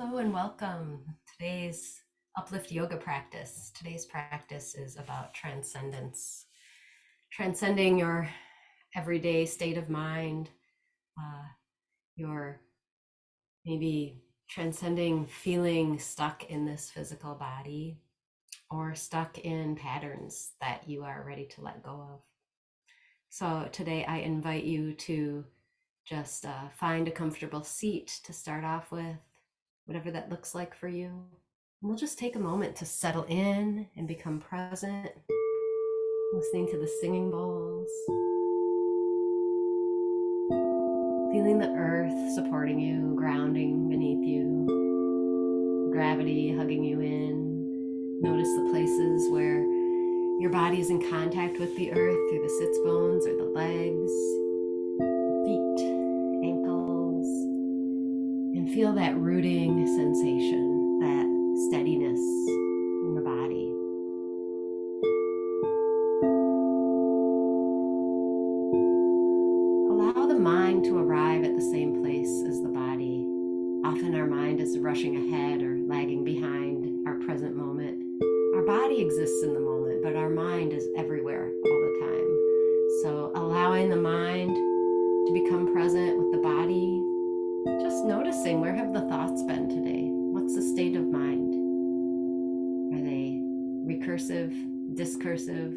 Hello and welcome. Today's Uplift Yoga practice. Today's practice is about transcendence, transcending your everyday state of mind, your maybe transcending feeling stuck in this physical body or stuck in patterns that you are ready to let go of. So today I invite you to just find a comfortable seat to start off with, whatever that looks like for you. And we'll just take a moment to settle in and become present, listening to the singing bowls, feeling the earth supporting you, grounding beneath you, gravity hugging you in. Notice the places where your body is in contact with the earth through the sits bones or the legs, feet, ankles, and feel that rooting sensation, that steadiness in the body. Allow the mind to arrive at the same place as the body. Often our mind is rushing ahead or lagging behind our present moment. Our body exists in the moment, but our mind is everywhere all the time. So allowing the mind to become present with the body, just noticing, where have the thoughts been today? What's the state of mind? Are they recursive, discursive,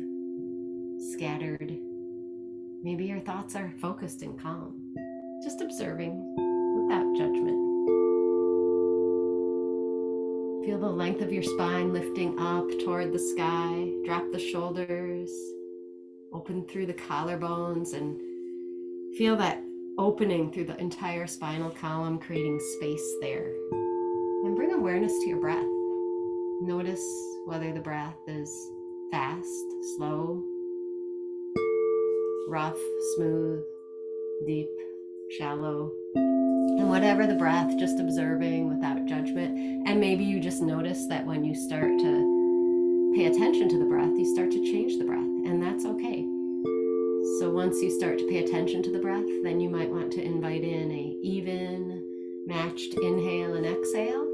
scattered? Maybe your thoughts are focused and calm. Just observing without judgment. Feel the length of your spine lifting up toward the sky. Drop the shoulders, open through the collarbones, and feel that opening through the entire spinal column, creating space there. And bring awareness to your breath. Notice whether the breath is fast, slow, rough, smooth, deep, shallow. And whatever the breath, just observing without judgment. And maybe you just notice that when you start to pay attention to the breath, you start to change the breath, and that's okay. So once you start to pay attention to the breath, then you might want to invite in a even, matched inhale and exhale.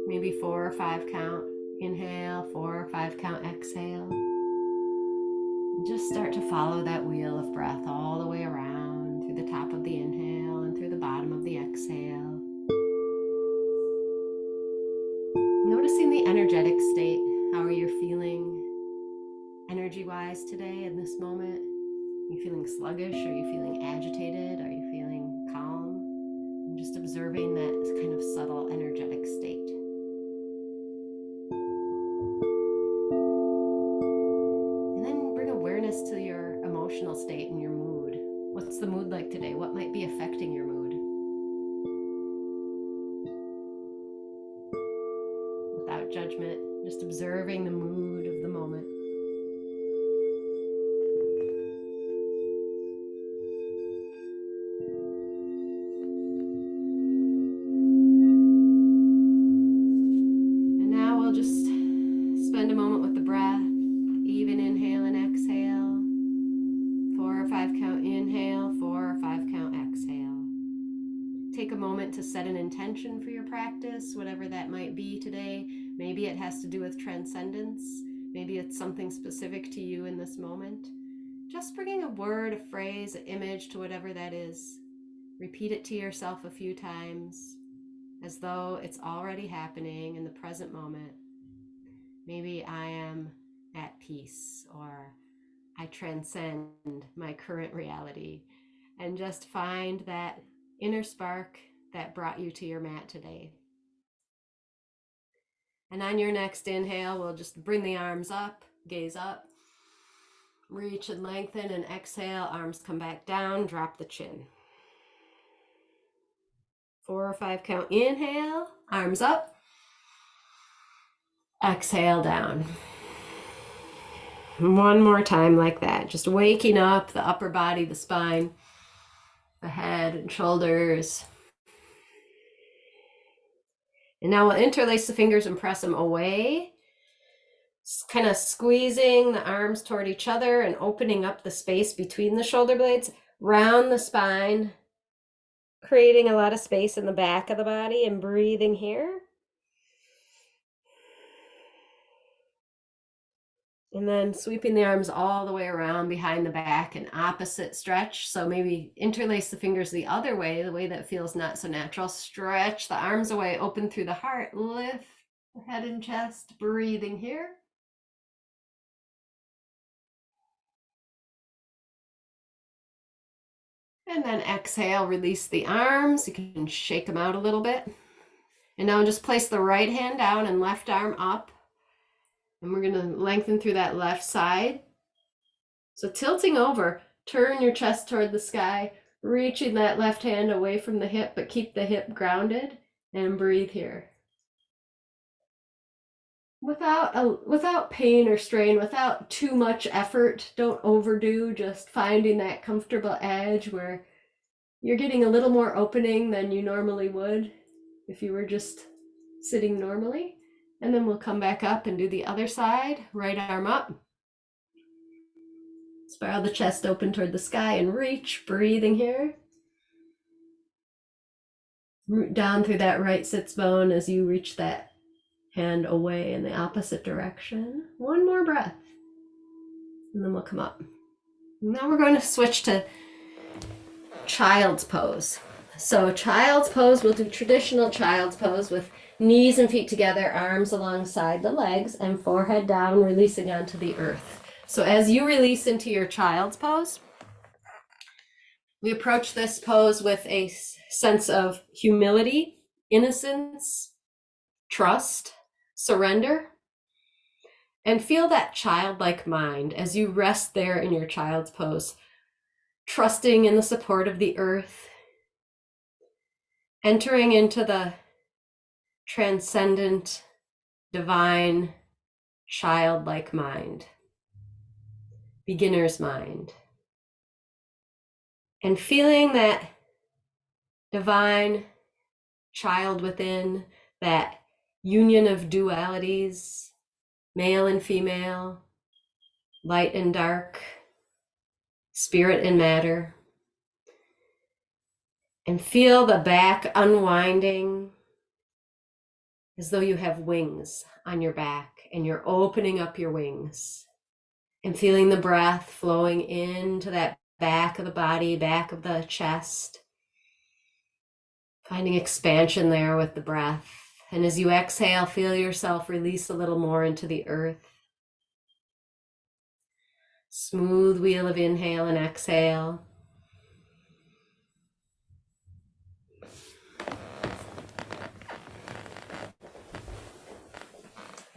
Maybe 4 or 5 count inhale, 4 or 5 count exhale. Just start to follow that wheel of breath all the way around, through the top of the inhale and through the bottom of the exhale. Noticing the energetic state. How are you feeling energy-wise today in this moment? Are you feeling sluggish? Are you feeling agitated? Are you feeling calm? And just observing that kind of subtle energetic state. And then bring awareness to your emotional state and your mood. What's the mood like today? What might be affecting your mood? Without judgment, just observing the mood of the moment. And now we'll just spend a moment with the breath. Even inhale and exhale. 4 or 5 count inhale, 4 or 5 count exhale. Take a moment to set an intention for your practice, whatever that might be today. Maybe it has to do with transcendence. Maybe it's something specific to you in this moment. Just bringing a word, a phrase, an image to whatever that is. Repeat it to yourself a few times, as though it's already happening in the present moment. Maybe I am at peace, or I transcend my current reality, and just find that inner spark that brought you to your mat today. And on your next inhale, we'll just bring the arms up, gaze up, reach and lengthen, and exhale, arms come back down, drop the chin. 4 or 5 count inhale, arms up, exhale down. One more time like that, just waking up the upper body, the spine, the head and shoulders. And now we'll interlace the fingers and press them away, kind of squeezing the arms toward each other and opening up the space between the shoulder blades. Round the spine, creating a lot of space in the back of the body and breathing here. And then sweeping the arms all the way around behind the back, an opposite stretch. So maybe interlace the fingers the other way, the way that feels not so natural. Stretch the arms away, open through the heart, lift the head and chest, breathing here. And then exhale, release the arms. You can shake them out a little bit. And now just place the right hand down and left arm up. And we're going to lengthen through that left side. So tilting over, turn your chest toward the sky, reaching that left hand away from the hip, but keep the hip grounded, and breathe here. Without pain or strain, without too much effort, don't overdo, just finding that comfortable edge where you're getting a little more opening than you normally would if you were just sitting normally. And then we'll come back up and do the other side, right arm up. Spiral the chest open toward the sky and reach, breathing here. Root down through that right sits bone as you reach that hand away in the opposite direction. One more breath, and then we'll come up. Now we're going to switch to child's pose. So child's pose, we'll do traditional child's pose with knees and feet together, arms alongside the legs, and forehead down, releasing onto the earth. So as you release into your child's pose, we approach this pose with a sense of humility, innocence, trust, surrender, and feel that childlike mind as you rest there in your child's pose, trusting in the support of the earth, entering into the transcendent, divine, childlike mind, beginner's mind, and feeling that divine child within, that union of dualities, male and female, light and dark, spirit and matter. And feel the back unwinding as though you have wings on your back and you're opening up your wings. And feeling the breath flowing into that back of the body, back of the chest. Finding expansion there with the breath. And as you exhale, feel yourself release a little more into the earth. Smooth wheel of inhale and exhale.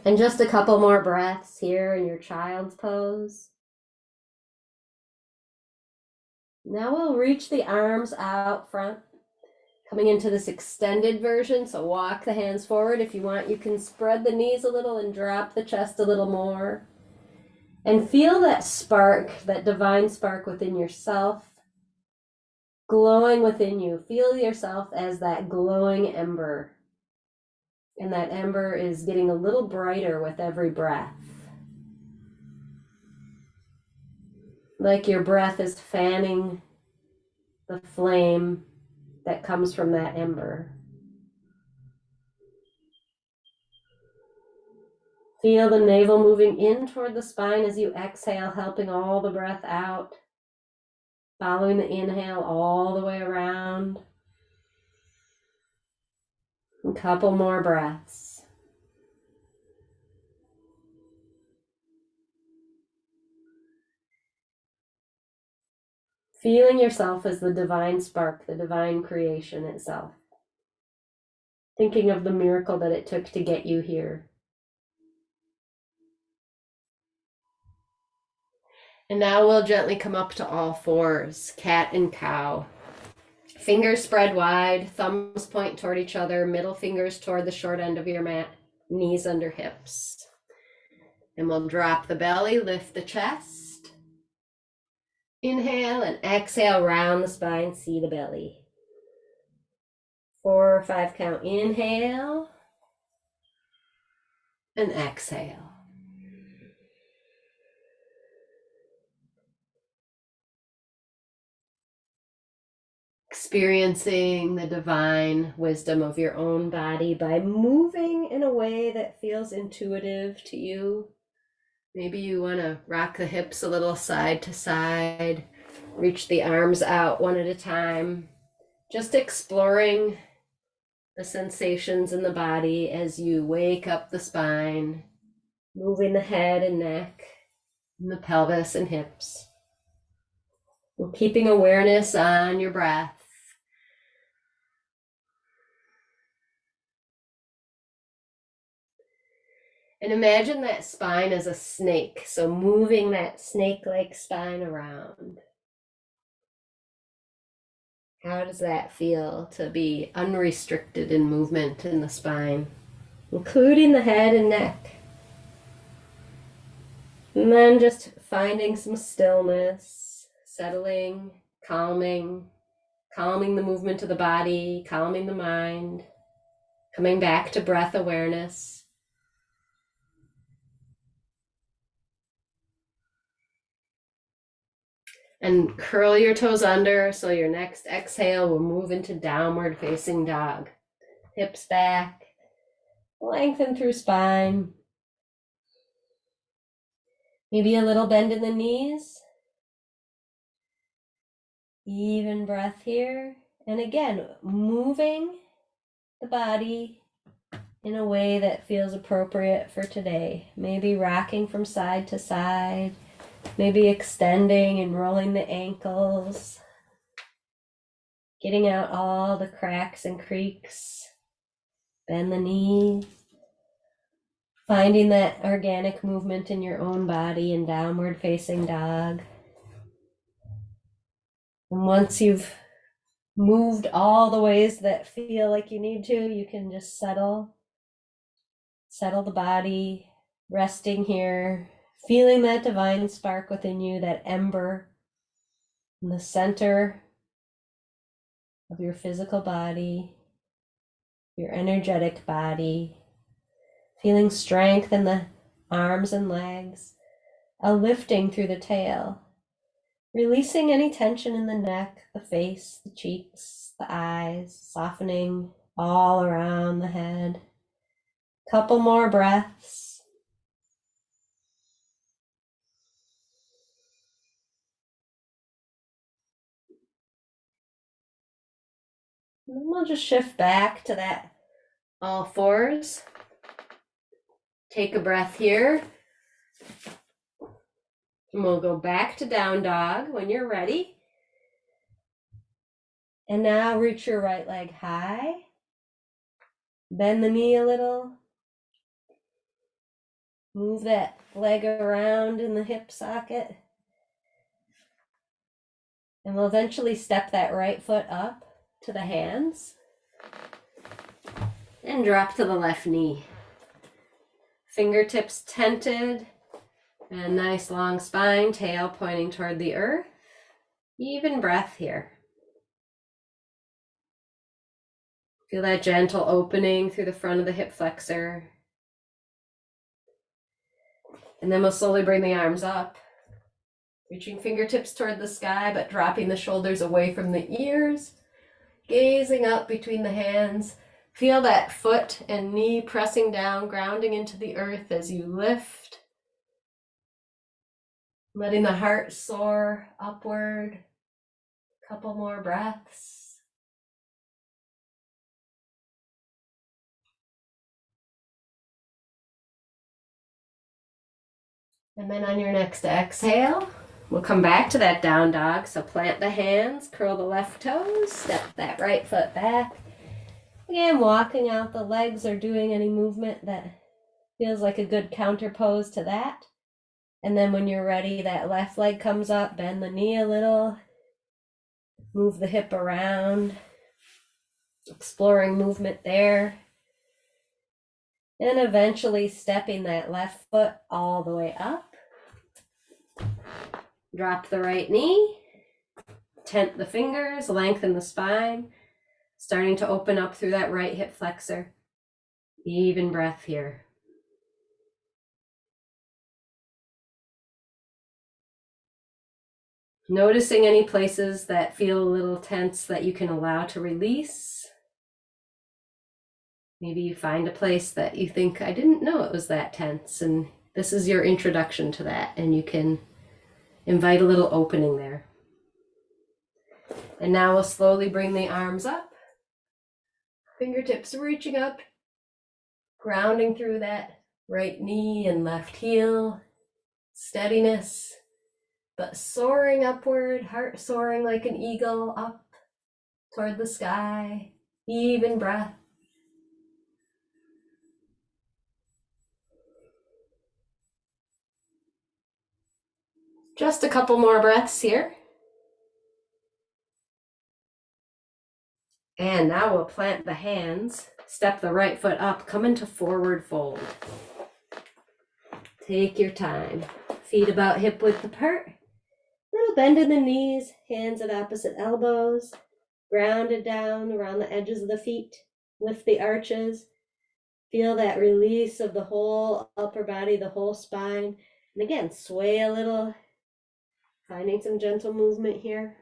And just a couple more breaths here in your child's pose. Now we'll reach the arms out front, coming into this extended version. So walk the hands forward. If you want, you can spread the knees a little and drop the chest a little more. And feel that spark, that divine spark within yourself, glowing within you. Feel yourself as that glowing ember. And that ember is getting a little brighter with every breath. Like your breath is fanning the flame that comes from that ember. Feel the navel moving in toward the spine as you exhale, helping all the breath out. Following the inhale all the way around. A couple more breaths. Feeling yourself as the divine spark, the divine creation itself. Thinking of the miracle that it took to get you here. And now we'll gently come up to all fours, cat and cow. Fingers spread wide, thumbs point toward each other, middle fingers toward the short end of your mat, knees under hips. And we'll drop the belly, lift the chest. Inhale and exhale, round the spine, see the belly. 4 or 5 count, inhale and exhale. experiencing the divine wisdom of your own body by moving in a way that feels intuitive to you. Maybe you want to rock the hips a little side to side, reach the arms out one at a time, just exploring the sensations in the body as you wake up the spine, moving the head and neck, and the pelvis and hips. We're keeping awareness on your breath. And imagine that spine as a snake, so moving that snake-like spine around. How does that feel to be unrestricted in movement in the spine, including the head and neck? And then just finding some stillness, settling, calming the movement of the body, calming the mind, coming back to breath awareness. And curl your toes under, so your next exhale will move into downward facing dog. Hips back, lengthen through spine. Maybe a little bend in the knees. Even breath here. And again, moving the body in a way that feels appropriate for today. Maybe rocking from side to side. Maybe extending and rolling the ankles, getting out all the cracks and creaks, bend the knees, finding that organic movement in your own body in downward facing dog. And once you've moved all the ways that feel like you need to, you can just settle the body, resting here, feeling that divine spark within you, that ember in the center of your physical body, your energetic body, feeling strength in the arms and legs, a lifting through the tail, releasing any tension in the neck, the face, the cheeks, the eyes, softening all around the head. Couple more breaths. And then we'll just shift back to that all fours. Take a breath here. And we'll go back to down dog when you're ready. And now reach your right leg high. Bend the knee a little. Move that leg around in the hip socket. And we'll eventually step that right foot up to the hands. And drop to the left knee. Fingertips tented. And nice long spine, tail pointing toward the earth. Even breath here. Feel that gentle opening through the front of the hip flexor. And then we'll slowly bring the arms up, reaching fingertips toward the sky, but dropping the shoulders away from the ears, gazing up between the hands. Feel that foot and knee pressing down, grounding into the earth as you lift, letting the heart soar upward. Couple more breaths. And then on your next exhale, we'll come back to that down dog. So plant the hands, curl the left toes, step that right foot back. Again, walking out the legs or doing any movement that feels like a good counter pose to that. And then when you're ready, that left leg comes up, bend the knee a little, move the hip around, exploring movement there. And eventually stepping that left foot all the way up. Drop the right knee, tent the fingers, lengthen the spine, starting to open up through that right hip flexor. Even breath here. Noticing any places that feel a little tense that you can allow to release. Maybe you find a place that you think, I didn't know it was that tense, and this is your introduction to that, and you can invite a little opening there. And now we'll slowly bring the arms up, fingertips reaching up, grounding through that right knee and left heel, steadiness, but soaring upward, heart soaring like an eagle up toward the sky, even breath. Just a couple more breaths here. And now we'll plant the hands, step the right foot up, come into forward fold. Take your time. Feet about hip width apart. Little bend in the knees, hands at opposite elbows. Grounded down around the edges of the feet. Lift the arches. Feel that release of the whole upper body, the whole spine. And again, sway a little. Finding some gentle movement here.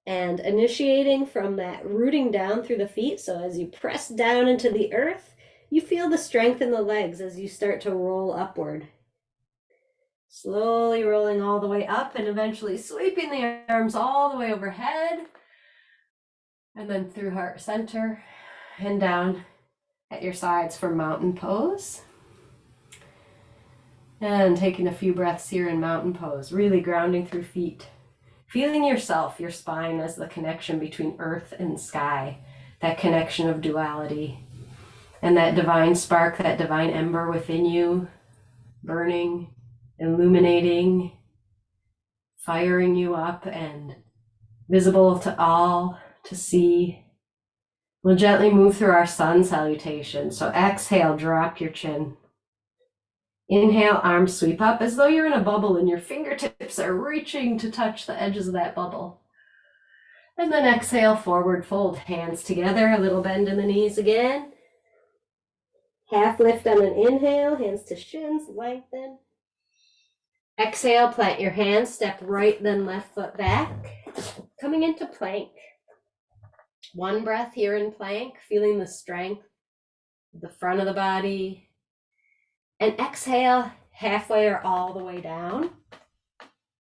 And initiating from that rooting down through the feet. So as you press down into the earth, you feel the strength in the legs as you start to roll upward. Slowly rolling all the way up and eventually sweeping the arms all the way overhead. And then through heart center and down at your sides for mountain pose. And taking a few breaths here in mountain pose, really grounding through feet. Feeling yourself, your spine as the connection between earth and sky, that connection of duality, and that divine spark, that divine ember within you, burning, illuminating, firing you up and visible to all to see. We'll gently move through our sun salutation. So exhale, drop your chin. Inhale, arms sweep up as though you're in a bubble and your fingertips are reaching to touch the edges of that bubble. And then exhale, forward fold, hands together, a little bend in the knees again. Half lift on an inhale, hands to shins, lengthen. Exhale, plant your hands, step right, then left foot back. Coming into plank. One breath here in plank, feeling the strength of the front of the body. And exhale, halfway or all the way down.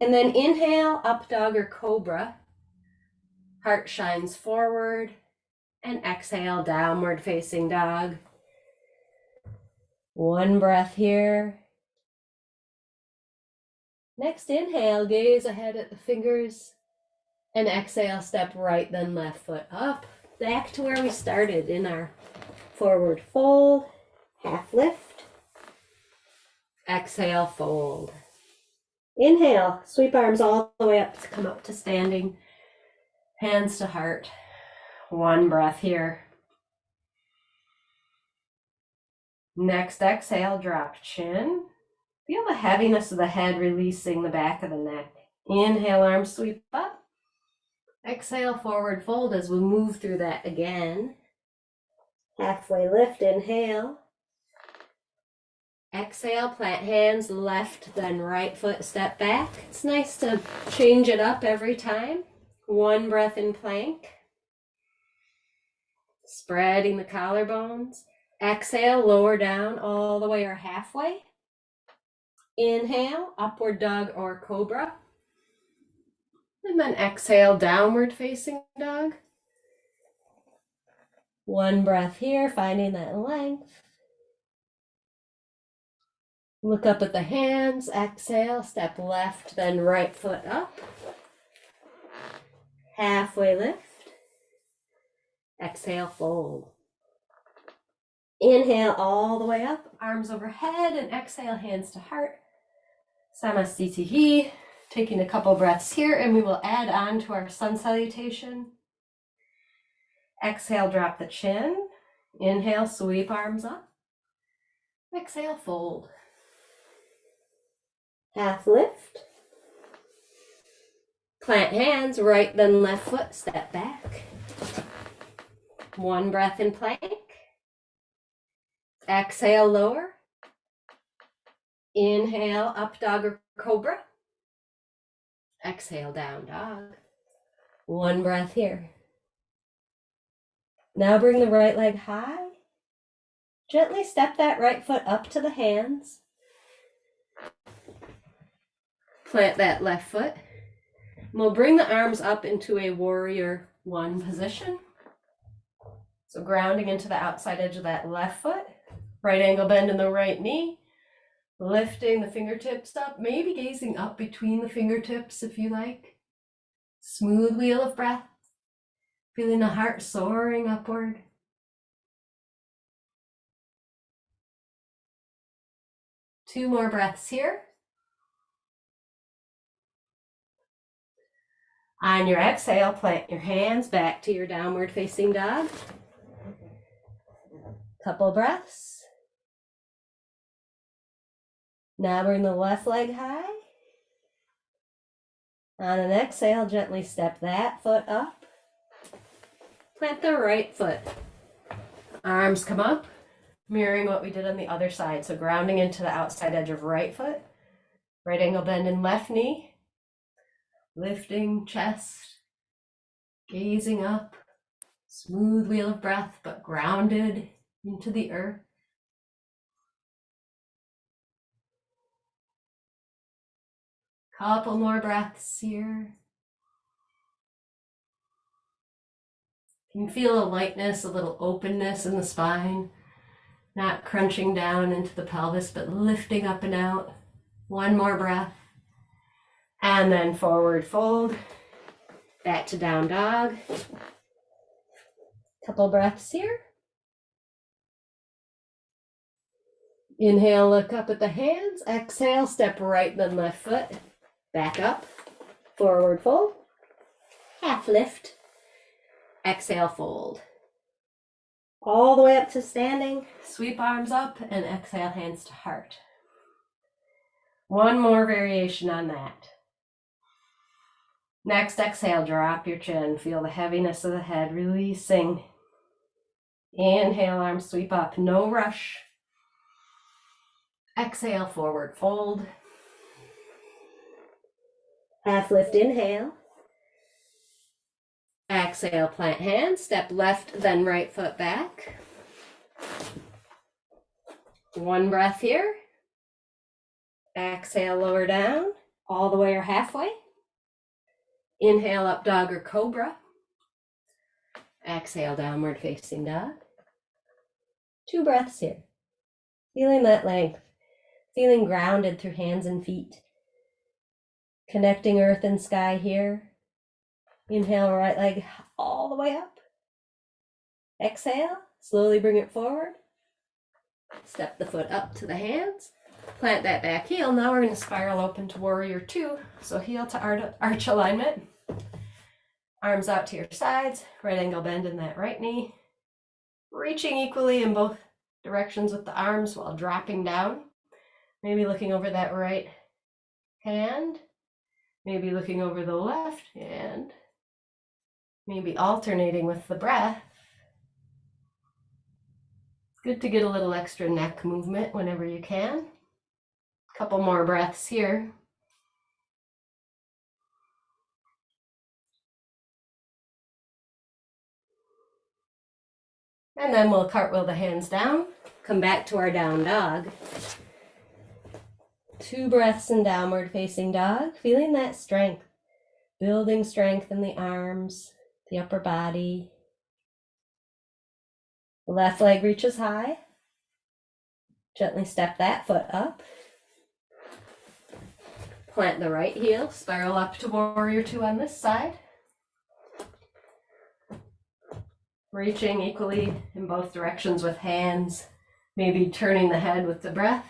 And then inhale, up dog or cobra. Heart shines forward. And exhale, downward facing dog. One breath here. Next inhale, gaze ahead at the fingers. And exhale, step right, then left foot up. Back to where we started in our forward fold. Half lift. Exhale, fold. Inhale, sweep arms all the way up to come up to standing. Hands to heart. One breath here. Next exhale, drop chin. Feel the heaviness of the head releasing the back of the neck. Inhale, arms sweep up. Exhale, forward fold as we move through that again. Halfway lift, inhale. Exhale, plant hands, left, then right foot, step back. It's nice to change it up every time. One breath in plank. Spreading the collarbones. Exhale, lower down all the way or halfway. Inhale, upward dog or cobra. And then exhale, downward facing dog. One breath here, finding that length. Look up at the hands, exhale, step left, then right foot up. Halfway lift. Exhale, fold. Inhale all the way up, arms overhead, and exhale, hands to heart. Samasthiti. Taking a couple breaths here, and we will add on to our sun salutation. Exhale, drop the chin. Inhale, sweep arms up. Exhale, fold. Half lift. Plant hands, right then left foot, step back. One breath in plank. Exhale, lower. Inhale, up dog or cobra. Exhale, down dog. One breath here. Now bring the right leg high. Gently step that right foot up to the hands. Plant that left foot. We'll bring the arms up into a warrior one position. So grounding into the outside edge of that left foot. Right angle bend in the right knee. Lifting the fingertips up, maybe gazing up between the fingertips if you like. Smooth wheel of breath. Feeling the heart soaring upward. Two more breaths here. On your exhale, plant your hands back to your downward facing dog. Couple breaths. Now bring the left leg high. On an exhale, gently step that foot up. Plant the right foot. Arms come up, mirroring what we did on the other side. So grounding into the outside edge of right foot. Right angle bend in left knee. Lifting chest. Gazing up. Smooth wheel of breath, but grounded into the earth. Couple more breaths here. You can feel a lightness, a little openness in the spine, not crunching down into the pelvis, but lifting up and out. One more breath. And then forward fold, back to down dog. Couple breaths here. Inhale, look up at the hands. Exhale, step right then left foot. Back up, forward fold, half lift. Exhale, fold. All the way up to standing. Sweep arms up and exhale, hands to heart. One more variation on that. Next, exhale, drop your chin. Feel the heaviness of the head releasing. Inhale, arms sweep up. No rush. Exhale, forward fold. Half lift, inhale. Exhale, plant hands. Step left, then right foot back. One breath here. Exhale, lower down. All the way or halfway. Inhale, up dog or cobra. Exhale, downward facing dog. Two breaths here. Feeling that length. Feeling grounded through hands and feet. Connecting earth and sky here. Inhale, right leg all the way up. Exhale, slowly bring it forward. Step the foot up to the hands. Plant that back heel. Now we're going to spiral open to warrior two. So heel to arch alignment. Arms out to your sides. Right angle bend in that right knee. Reaching equally in both directions with the arms while dropping down. Maybe looking over that right hand. Maybe looking over the left hand. Maybe alternating with the breath. It's good to get a little extra neck movement whenever you can. Couple more breaths here. And then we'll cartwheel the hands down. Come back to our down dog. Two breaths in downward facing dog. Feeling that strength. Building strength in the arms, the upper body. Left leg reaches high. Gently step that foot up. Plant the right heel, spiral up to warrior two on this side. Reaching equally in both directions with hands, maybe turning the head with the breath.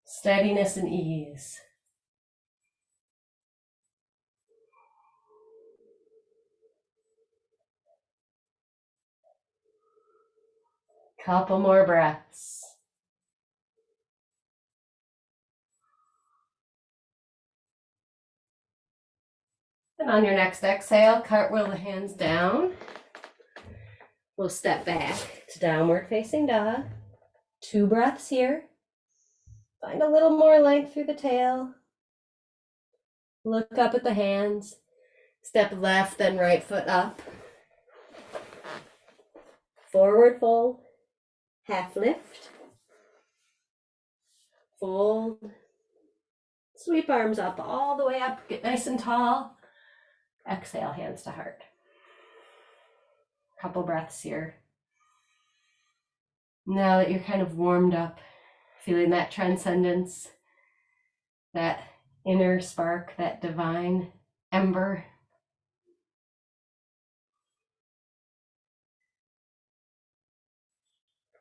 Steadiness and ease. Couple more breaths. And on your next exhale, cartwheel the hands down. We'll step back to downward facing dog. 2 breaths here. Find a little more length through the tail. Look up at the hands. Step left, then right foot up. Forward fold. Half lift. Fold. Sweep arms up all the way up. Get nice and tall. Exhale, hands to heart. Couple breaths here. Now that you're kind of warmed up, feeling that transcendence, that inner spark, that divine ember.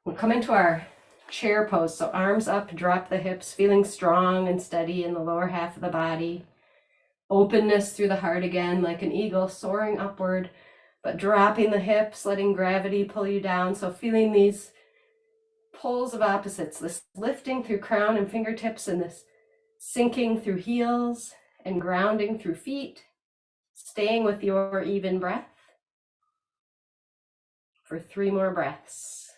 We'll come into our chair pose. So arms up, drop the hips, feeling strong and steady in the lower half of the body. Openness through the heart again, like an eagle soaring upward, but dropping the hips, letting gravity pull you down. So feeling these poles of opposites, this lifting through crown and fingertips and this sinking through heels and grounding through feet, staying with your even breath for 3 more breaths.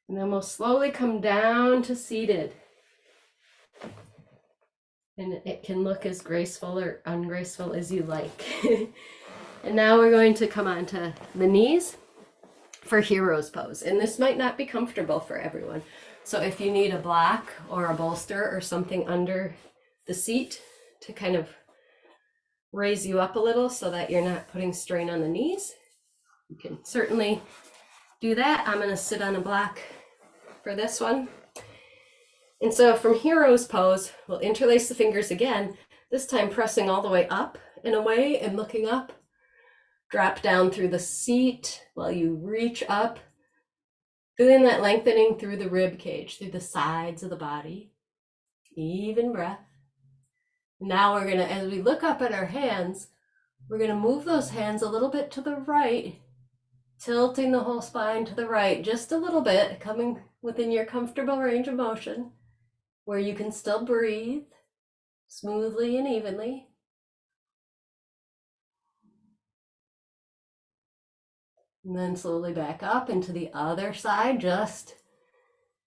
And then we'll slowly come down to seated. And it can look as graceful or ungraceful as you like. And now we're going to come onto the knees for hero's pose. And this might not be comfortable for everyone. So if you need a block or a bolster or something under the seat to kind of raise you up a little so that you're not putting strain on the knees, you can certainly do that. I'm going to sit on a block for this one. And so from hero's pose, we'll interlace the fingers again, this time pressing all the way up and away and looking up. Drop down through the seat while you reach up, feeling that lengthening through the rib cage, through the sides of the body. Even breath. Now we're going to, as we look up at our hands, we're going to move those hands a little bit to the right, tilting the whole spine to the right, just a little bit, coming within your comfortable range of motion, where you can still breathe smoothly and evenly. And then slowly back up into the other side, just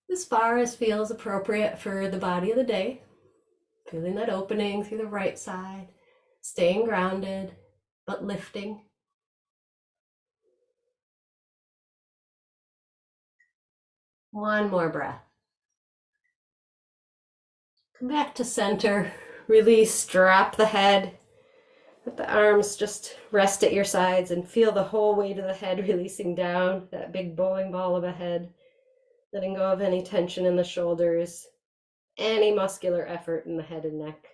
as far as feels appropriate for the body of the day. Feeling that opening through the right side, staying grounded, but lifting. One more breath. Come back to center, release, drop the head. Let the arms just rest at your sides and feel the whole weight of the head releasing down, that big bowling ball of a head, letting go of any tension in the shoulders, any muscular effort in the head and neck.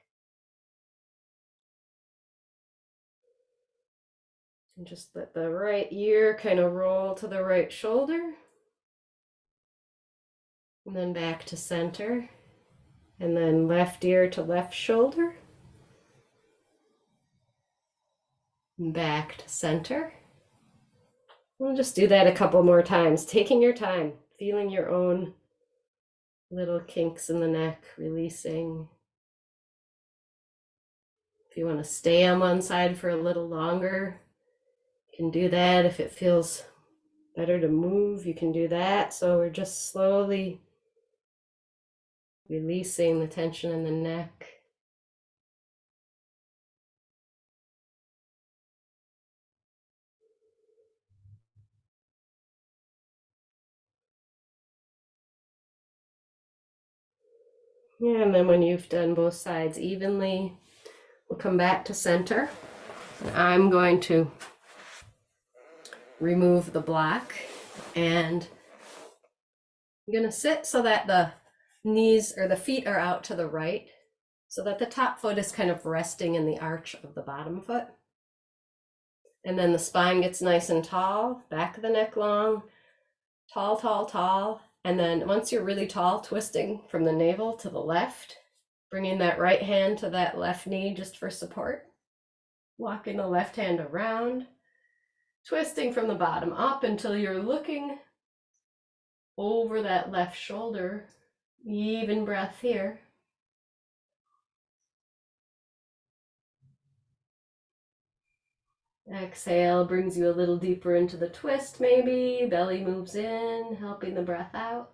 And just let the right ear kind of roll to the right shoulder. And then back to center. And then left ear to left shoulder. Back to center. We'll just do that a couple more times, taking your time, feeling your own little kinks in the neck, releasing. If you want to stay on one side for a little longer, you can do that. If it feels better to move, you can do that. So we're just slowly releasing the tension in the neck. Yeah, and then when you've done both sides evenly, we'll come back to center. I'm going to remove the block and I'm going to sit so that the knees or the feet are out to the right, so that the top foot is kind of resting in the arch of the bottom foot. And then the spine gets nice and tall, back of the neck long, tall, tall, tall. And then once you're really tall, twisting from the navel to the left, bringing that right hand to that left knee just for support. Walking the left hand around, twisting from the bottom up until you're looking over that left shoulder. Even breath here. Exhale brings you a little deeper into the twist maybe. Belly moves in, helping the breath out.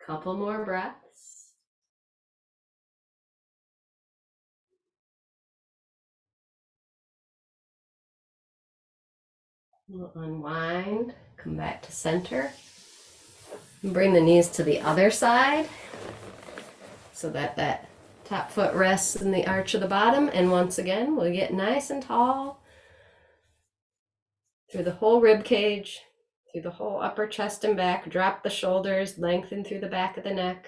Couple more breaths. We'll unwind, come back to center. And bring the knees to the other side so that that top foot rests in the arch of the bottom. And once again, we'll get nice and tall through the whole rib cage, through the whole upper chest and back. Drop the shoulders, lengthen through the back of the neck.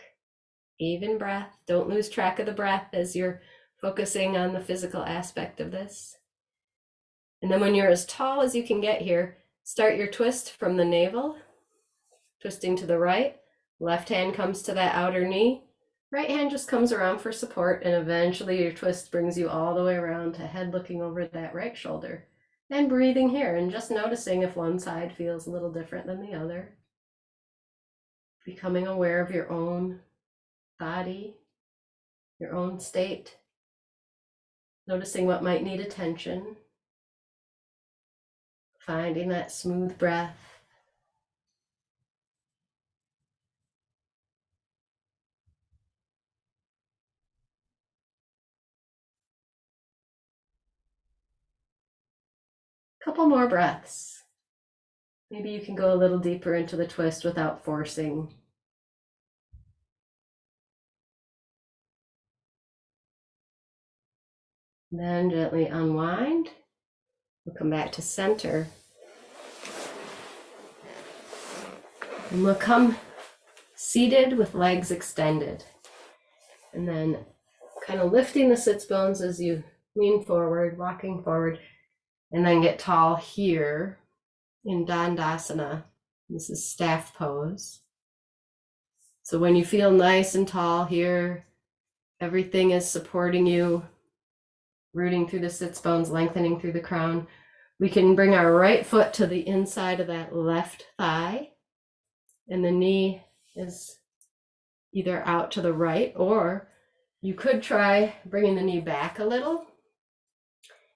Even breath. Don't lose track of the breath as you're focusing on the physical aspect of this. And then when you're as tall as you can get here, start your twist from the navel, twisting to the right. Left hand comes to that outer knee. Right hand just comes around for support, and eventually your twist brings you all the way around to head looking over that right shoulder. And breathing here and just noticing if one side feels a little different than the other. Becoming aware of your own body, your own state. Noticing what might need attention. Finding that smooth breath. Couple more breaths. Maybe you can go a little deeper into the twist without forcing. Then gently unwind. We'll come back to center. And we'll come seated with legs extended. And then kind of lifting the sits bones as you lean forward, walking forward, and then get tall here in Dandasana. This is staff pose. So when you feel nice and tall here, everything is supporting you, rooting through the sits bones, lengthening through the crown. We can bring our right foot to the inside of that left thigh, and the knee is either out to the right, or you could try bringing the knee back a little.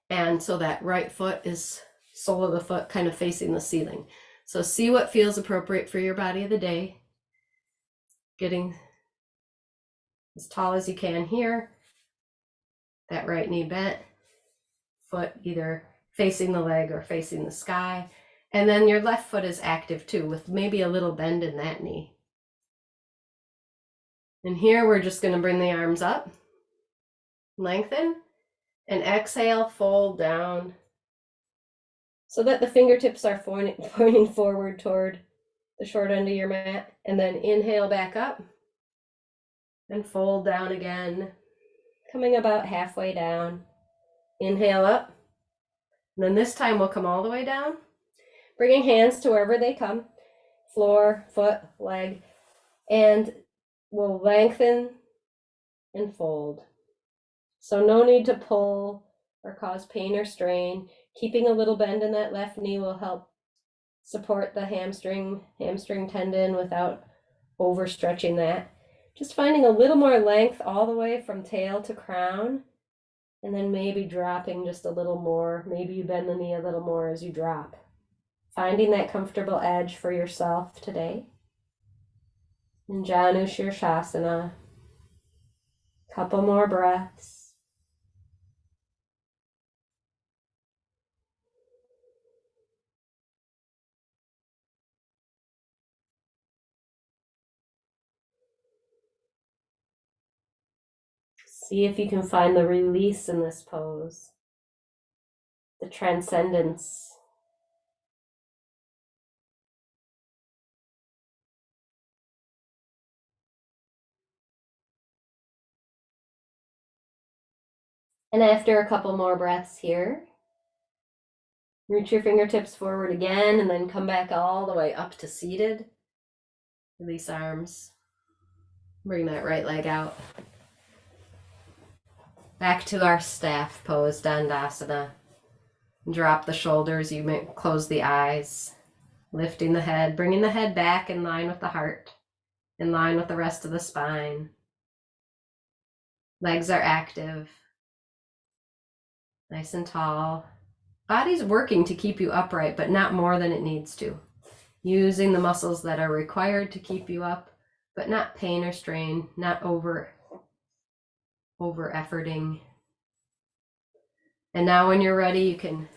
And so that right foot is sole of the foot kind of facing the ceiling. So see what feels appropriate for your body of the day. Getting as tall as you can here. That right knee bent, foot either facing the leg or facing the sky. And then your left foot is active too, with maybe a little bend in that knee. And here we're just going to bring the arms up, lengthen, and exhale, fold down so that the fingertips are pointing forward toward the short end of your mat. And then inhale back up and fold down again, coming about halfway down. Inhale up. And then this time we'll come all the way down, bringing hands to wherever they come, floor, foot, leg, and we'll lengthen and fold. So no need to pull or cause pain or strain. Keeping a little bend in that left knee will help support the hamstring tendon without overstretching that. Just finding a little more length all the way from tail to crown, and then maybe dropping just a little more. Maybe you bend the knee a little more as you drop. Finding that comfortable edge for yourself today. In Janu Shirshasana. Couple more breaths. See if you can find the release in this pose, the transcendence. And after a couple more breaths here, reach your fingertips forward again and then come back all the way up to seated. Release arms. Bring that right leg out. Back to our staff pose, Dandasana. Drop the shoulders, you may close the eyes. Lifting the head, bringing the head back in line with the heart, in line with the rest of the spine. Legs are active. Nice and tall. Body's working to keep you upright, but not more than it needs to. Using the muscles that are required to keep you up, but not pain or strain, not over efforting. And now when you're ready, you can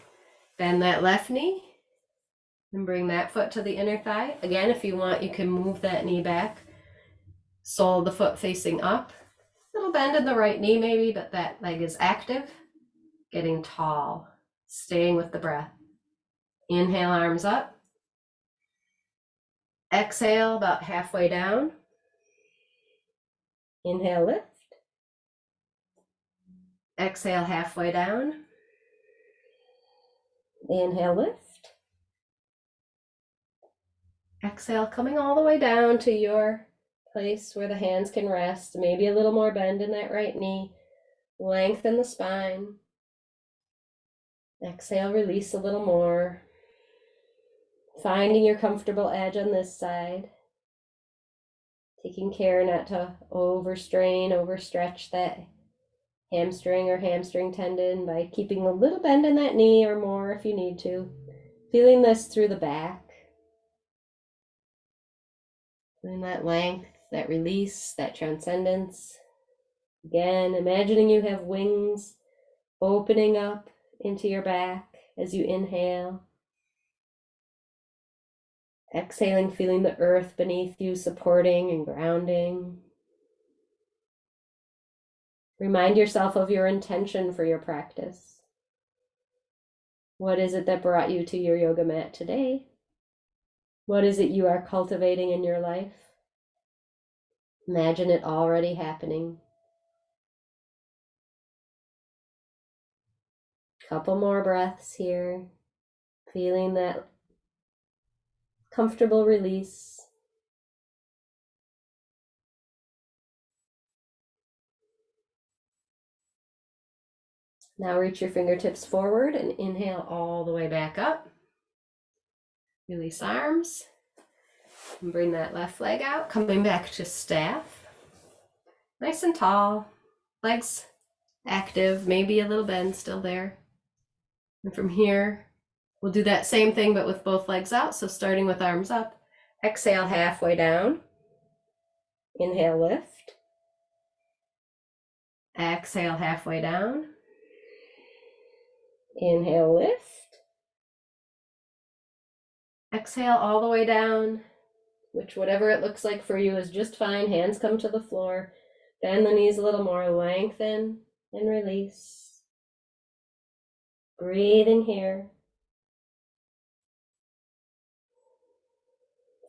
bend that left knee and bring that foot to the inner thigh. Again, if you want, you can move that knee back, sole of the foot facing up. Little bend in the right knee maybe, but that leg is active, getting tall, staying with the breath. Inhale, arms up. Exhale, about halfway down. Inhale, lift. Exhale, halfway down. Inhale, lift. Exhale, coming all the way down to your place where the hands can rest. Maybe a little more bend in that right knee. Lengthen the spine. Exhale, release a little more. Finding your comfortable edge on this side. Taking care not to overstrain, overstretch that hamstring or hamstring tendon by keeping a little bend in that knee or more if you need to. Feeling this through the back. Feeling that length, that release, that transcendence. Again, imagining you have wings opening up into your back as you inhale. Exhaling, feeling the earth beneath you supporting and grounding. Remind yourself of your intention for your practice. What is it that brought you to your yoga mat today? What is it you are cultivating in your life? Imagine it already happening. Couple more breaths here, feeling that comfortable release. Now reach your fingertips forward and inhale all the way back up. Release arms and bring that left leg out, coming back to staff. Nice and tall, legs active, maybe a little bend still there. And from here, we'll do that same thing, but with both legs out. So starting with arms up, exhale halfway down. Inhale, lift. Exhale halfway down. Inhale, lift. Exhale all the way down, which whatever it looks like for you is just fine. Hands come to the floor. Bend the knees a little more, lengthen and release. Breathing here.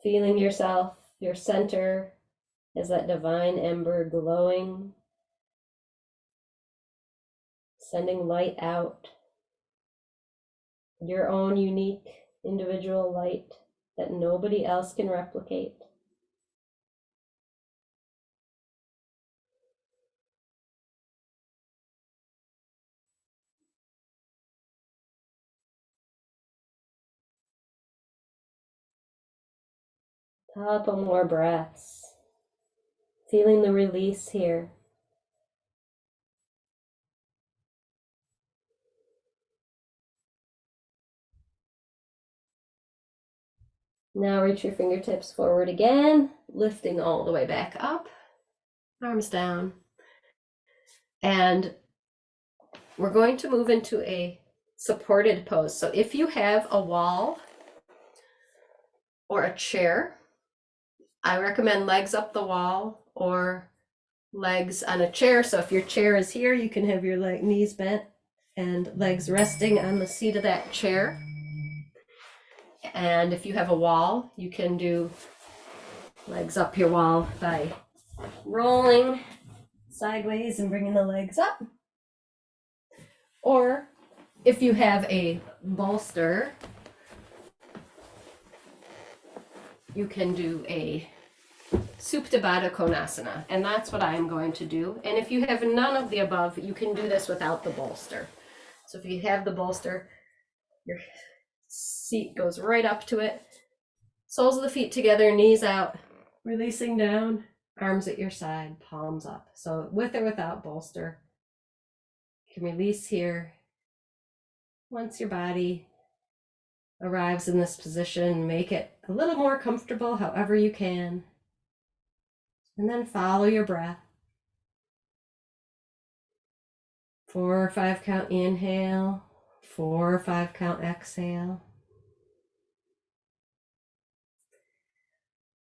Feeling yourself, your center as that divine ember glowing, sending light out, your own unique individual light that nobody else can replicate. Couple more breaths, feeling the release here. Now reach your fingertips forward again, lifting all the way back up, arms down. And we're going to move into a supported pose. So if you have a wall or a chair, I recommend legs up the wall or legs on a chair. So if your chair is here, you can have your knees bent and legs resting on the seat of that chair. And if you have a wall, you can do legs up your wall by rolling sideways and bringing the legs up. Or if you have a bolster, you can do a Supta Baddha Konasana, and that's what I'm going to do. And if you have none of the above, you can do this without the bolster. So if you have the bolster, your seat goes right up to it. Soles of the feet together, knees out, releasing down, arms at your side, palms up. So with or without bolster, you can release here Once your body arrives in this position, make it a little more comfortable however you can. And then follow your breath. 4 or 5 count inhale, 4 or 5 count exhale.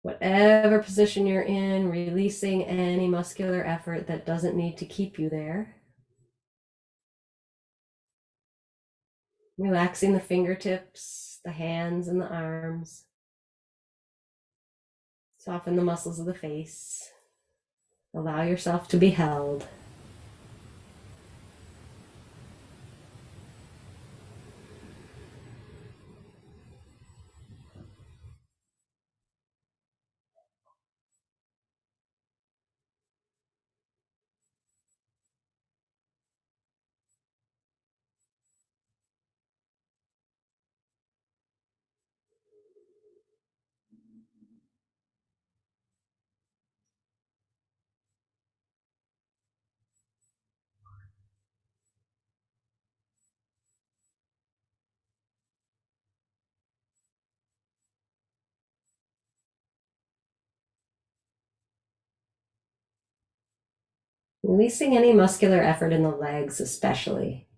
Whatever position you're in, releasing any muscular effort that doesn't need to keep you there. Relaxing the fingertips, the hands and the arms. Soften the muscles of the face. Allow yourself to be held. Releasing any muscular effort in the legs, especially.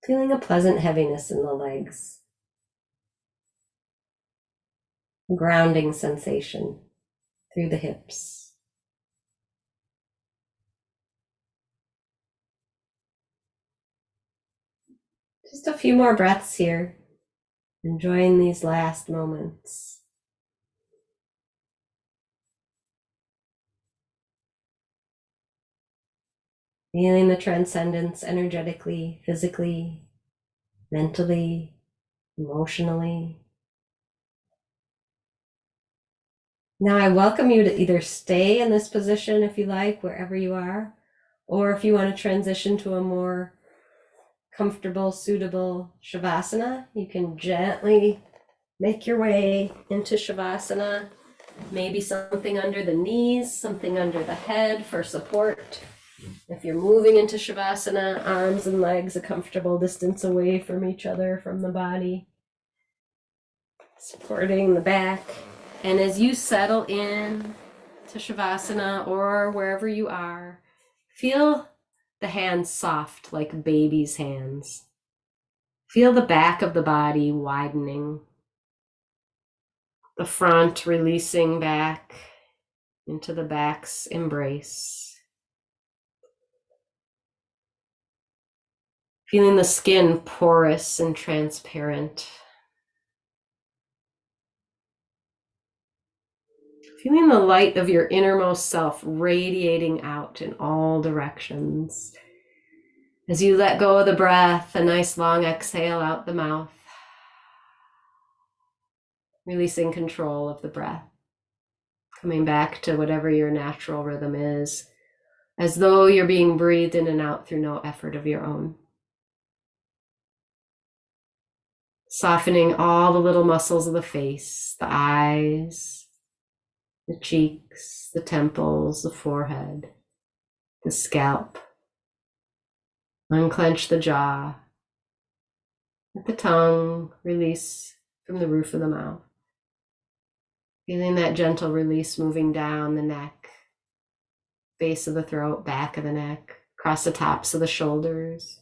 Feeling a pleasant heaviness in the legs. Grounding sensation through the hips. Just a few more breaths here, enjoying these last moments. Feeling the transcendence energetically, physically, mentally, emotionally. Now I welcome you to either stay in this position if you like, wherever you are, or if you want to transition to a more comfortable, suitable Shavasana, you can gently make your way into Shavasana. Maybe something under the knees, something under the head for support. If you're moving into Shavasana, arms and legs a comfortable distance away from each other, from the body, supporting the back. And as you settle in to Shavasana or wherever you are, feel the hands soft like baby's hands. Feel the back of the body widening, the front releasing back into the back's embrace. Feeling the skin porous and transparent. Feeling the light of your innermost self radiating out in all directions. As you let go of the breath, a nice long exhale out the mouth, releasing control of the breath, coming back to whatever your natural rhythm is, as though you're being breathed in and out through no effort of your own. Softening all the little muscles of the face, the eyes, the cheeks, the temples, the forehead, the scalp. Unclench the jaw. Let the tongue release from the roof of the mouth. Feeling that gentle release moving down the neck, base of the throat, back of the neck, across the tops of the shoulders.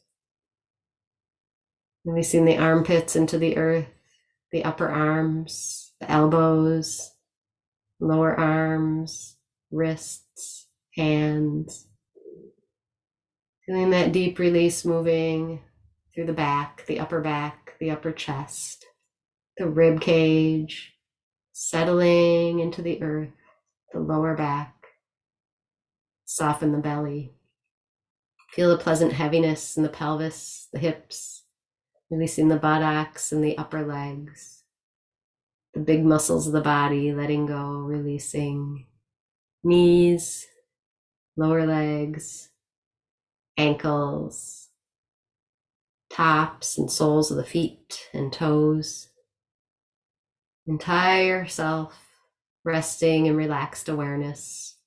Releasing the armpits into the earth, the upper arms, the elbows, lower arms, wrists, hands. Feeling that deep release moving through the back, the upper chest, the rib cage, settling into the earth, the lower back. Soften the belly. Feel a pleasant heaviness in the pelvis, the hips, releasing the buttocks and the upper legs, the big muscles of the body, letting go, releasing knees, lower legs, ankles, tops and soles of the feet and toes. Entire self resting in relaxed awareness,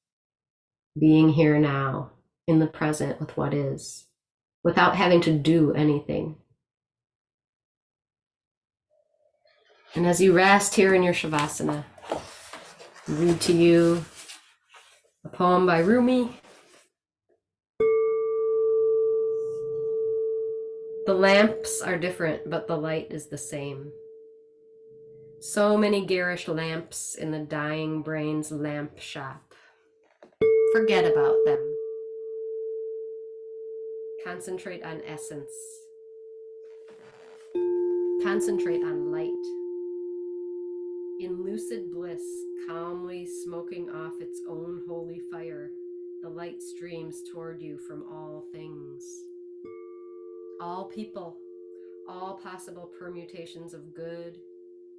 being here now in the present with what is, without having to do anything. And as you rest here in your Shavasana, I read to you a poem by Rumi. The lamps are different, but the light is the same. So many garish lamps in the dying brain's lamp shop. Forget about them. Concentrate on essence. Concentrate on light. In lucid bliss, calmly smoking off its own holy fire, the light streams toward you from all things. All people, all possible permutations of good,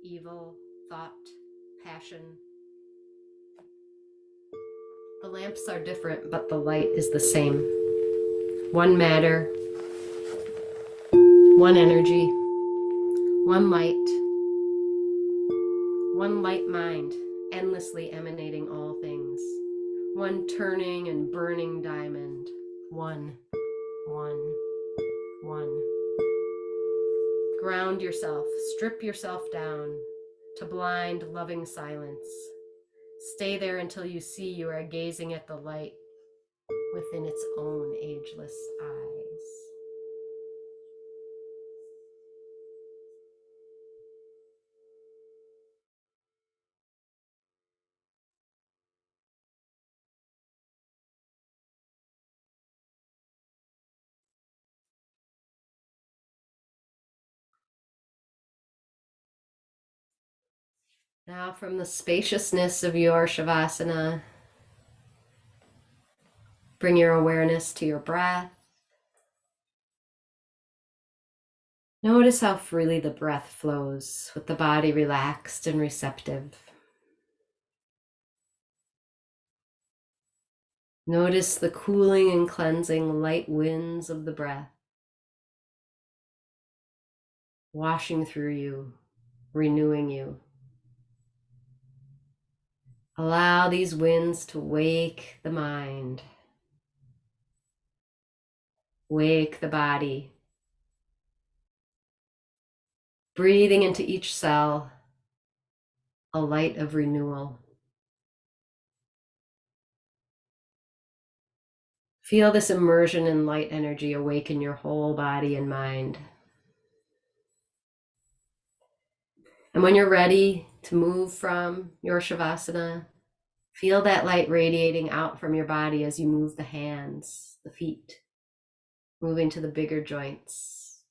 evil, thought, passion. The lamps are different, but the light is the same. One matter, one energy, one light mind, endlessly emanating all things. One turning and burning diamond. One. Ground yourself, strip yourself down to blind, loving silence. Stay there until you see you are gazing at the light within its own ageless eyes. Now, from the spaciousness of your Shavasana, bring your awareness to your breath. Notice how freely the breath flows with the body relaxed and receptive. Notice the cooling and cleansing light winds of the breath washing through you, renewing you. Allow these winds to wake the mind, wake the body, breathing into each cell a light of renewal. Feel this immersion in light energy awaken your whole body and mind. And when you're ready to move from your Shavasana, feel that light radiating out from your body as you move the hands, the feet, moving to the bigger joints,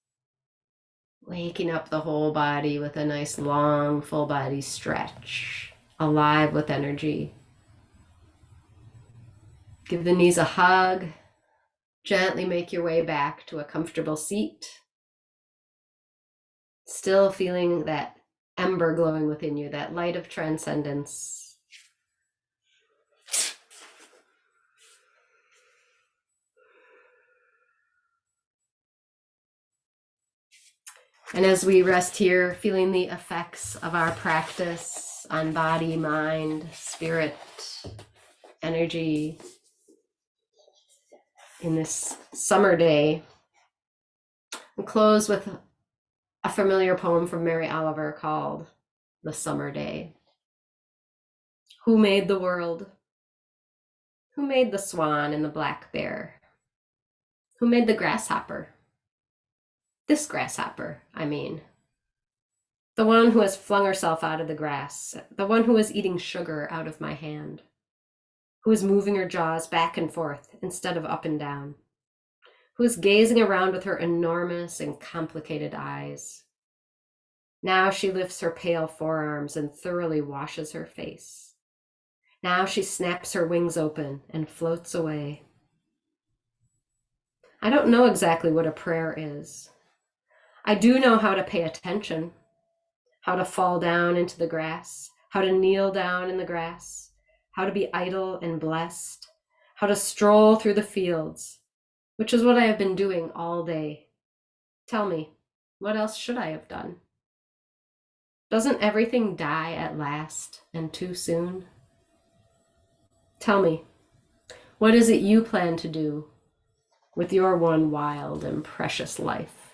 waking up the whole body with a nice long full body stretch, alive with energy. Give the knees a hug. Gently make your way back to a comfortable seat. Still feeling that ember glowing within you, that light of transcendence. And as we rest here, feeling the effects of our practice on body, mind, spirit, energy in this summer day, we'll close with a familiar poem from Mary Oliver called The Summer Day. Who made the world? Who made the swan and the black bear? Who made the grasshopper? This grasshopper, I mean. The one who has flung herself out of the grass, the one who is eating sugar out of my hand, who is moving her jaws back and forth instead of up and down, who is gazing around with her enormous and complicated eyes. Now she lifts her pale forearms and thoroughly washes her face. Now she snaps her wings open and floats away. I don't know exactly what a prayer is. I do know how to pay attention, how to fall down into the grass, how to kneel down in the grass, how to be idle and blessed, how to stroll through the fields, which is what I have been doing all day. Tell me, what else should I have done? Doesn't everything die at last and too soon? Tell me, What is it you plan to do with your one wild and precious life?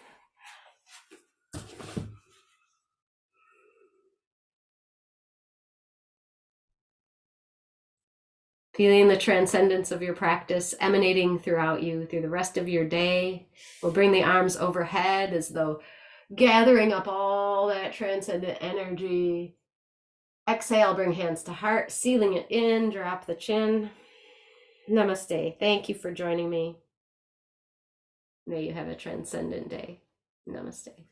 Feeling the transcendence of your practice emanating throughout you through the rest of your day. We'll bring the arms overhead as though gathering up all that transcendent energy. Exhale, bring hands to heart, sealing it in, drop the chin. Namaste. Thank you for joining me. May you have a transcendent day. Namaste.